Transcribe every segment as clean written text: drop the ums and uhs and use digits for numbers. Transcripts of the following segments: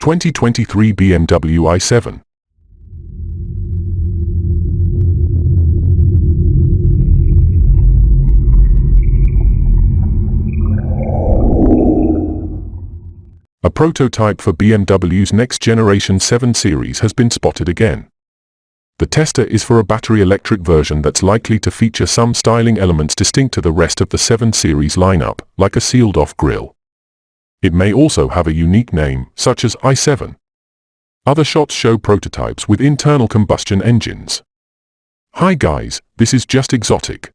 2023 BMW i7. A prototype for BMW's next-generation 7 Series has been spotted again. The tester is for a battery electric version that's likely to feature some styling elements distinct to the rest of the 7 Series lineup, like a sealed-off grille. It may also have a unique name, such as i7. Other shots show prototypes with internal combustion engines. Hi guys, this is Just Exotic.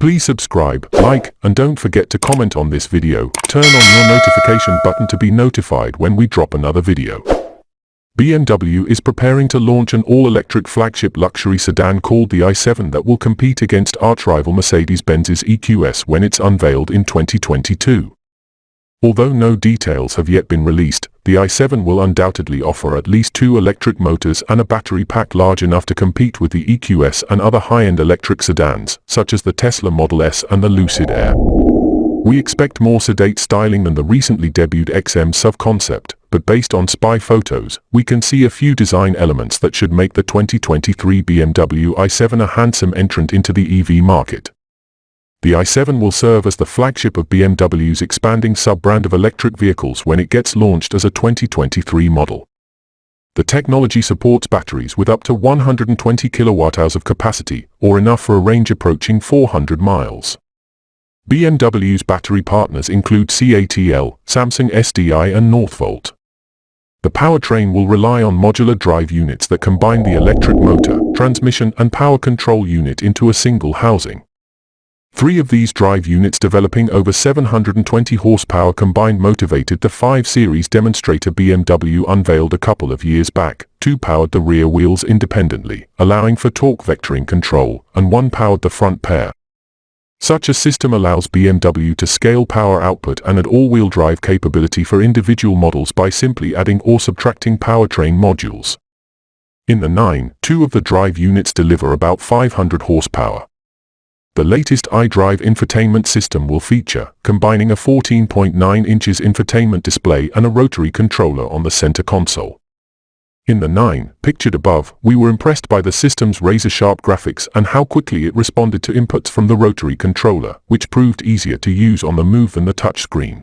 Please subscribe, like, and don't forget to comment on this video. Turn on your notification button to be notified when we drop another video. BMW is preparing to launch an all-electric flagship luxury sedan called the i7 that will compete against arch-rival Mercedes-Benz's EQS when it's unveiled in 2022. Although no details have yet been released, the i7 will undoubtedly offer at least 2 electric motors and a battery pack large enough to compete with the EQS and other high-end electric sedans, such as the Tesla Model S and the Lucid Air. We expect more sedate styling than the recently debuted XM SUV concept, but based on spy photos, we can see a few design elements that should make the 2023 BMW i7 a handsome entrant into the EV market. The i7 will serve as the flagship of BMW's expanding sub-brand of electric vehicles when it gets launched as a 2023 model. The technology supports batteries with up to 120 kWh of capacity, or enough for a range approaching 400 miles. BMW's battery partners include CATL, Samsung SDI and Northvolt. The powertrain will rely on modular drive units that combine the electric motor, transmission and power control unit into a single housing. 3 of these drive units developing over 720 horsepower combined motivated the 5 Series demonstrator BMW unveiled a couple of years back. 2 powered the rear wheels independently, allowing for torque vectoring control, and 1 powered the front pair. Such a system allows BMW to scale power output and add all-wheel drive capability for individual models by simply adding or subtracting powertrain modules. In the 9, 2 of the drive units deliver about 500 horsepower. The latest iDrive infotainment system will feature, combining a 14.9 inches infotainment display and a rotary controller on the center console. In the 9, pictured above, we were impressed by the system's razor-sharp graphics and how quickly it responded to inputs from the rotary controller, which proved easier to use on the move than the touchscreen.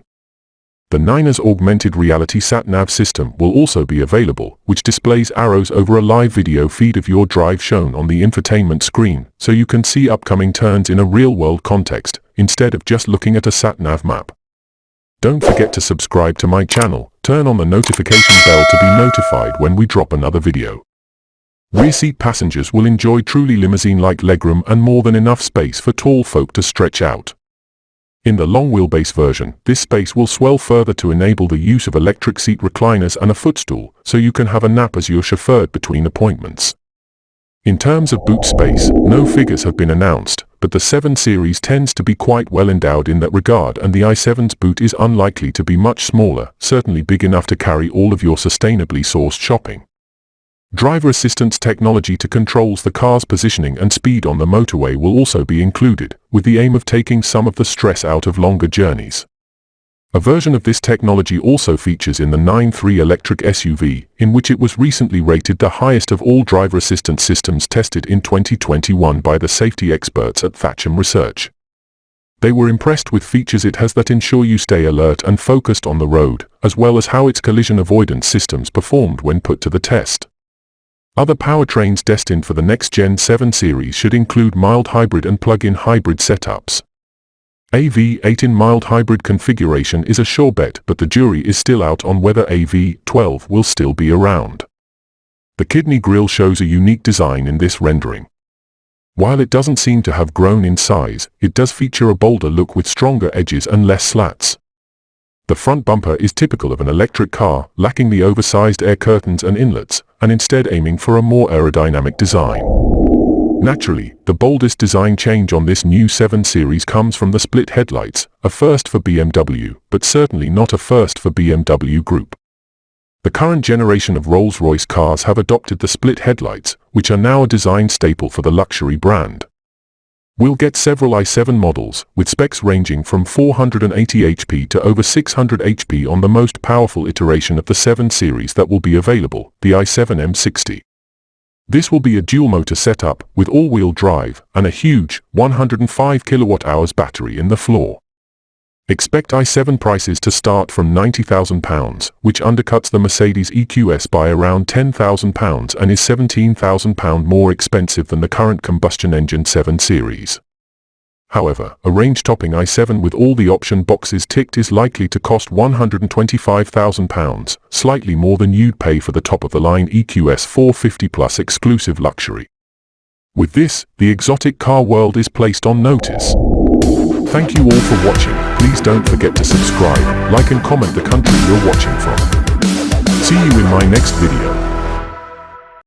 The 9's augmented reality sat-nav system will also be available, which displays arrows over a live video feed of your drive shown on the infotainment screen, so you can see upcoming turns in a real-world context, instead of just looking at a sat-nav map. Don't forget to subscribe to my channel, turn on the notification bell to be notified when we drop another video. Rear seat passengers will enjoy truly limousine-like legroom and more than enough space for tall folk to stretch out. In the long wheelbase version, this space will swell further to enable the use of electric seat recliners and a footstool, so you can have a nap as you're chauffeured between appointments. In terms of boot space, no figures have been announced, but the 7 Series tends to be quite well endowed in that regard, and the i7's boot is unlikely to be much smaller, certainly big enough to carry all of your sustainably sourced shopping. Driver assistance technology to controls the car's positioning and speed on the motorway will also be included, with the aim of taking some of the stress out of longer journeys. A version of this technology also features in the 9.3 electric SUV, in which it was recently rated the highest of all driver assistance systems tested in 2021 by the safety experts at Thatcham Research. They were impressed with features it has that ensure you stay alert and focused on the road, as well as how its collision avoidance systems performed when put to the test. Other powertrains destined for the next-gen 7 Series should include mild hybrid and plug-in hybrid setups. A V8 in mild hybrid configuration is a sure bet, but the jury is still out on whether a V12 will still be around. The kidney grille shows a unique design in this rendering. While it doesn't seem to have grown in size, it does feature a bolder look with stronger edges and less slats. The front bumper is typical of an electric car, lacking the oversized air curtains and inlets, and instead aiming for a more aerodynamic design. Naturally, the boldest design change on this new 7 Series comes from the split headlights, a first for BMW, but certainly not a first for BMW Group. The current generation of Rolls-Royce cars have adopted the split headlights, which are now a design staple for the luxury brand. We'll get several i7 models, with specs ranging from 480 HP to over 600 HP on the most powerful iteration of the 7 series that will be available, the i7 M60. This will be a dual-motor setup with all-wheel drive and a huge 105 kWh battery in the floor. Expect i7 prices to start from £90,000, which undercuts the Mercedes EQS by around £10,000 and is £17,000 more expensive than the current combustion engine 7 series. However, a range-topping i7 with all the option boxes ticked is likely to cost £125,000, slightly more than you'd pay for the top-of-the-line EQS 450 Plus exclusive luxury. With this, the exotic car world is placed on notice. Thank you all for watching. Please don't forget to subscribe, like and comment the country you're watching from. See you in my next video.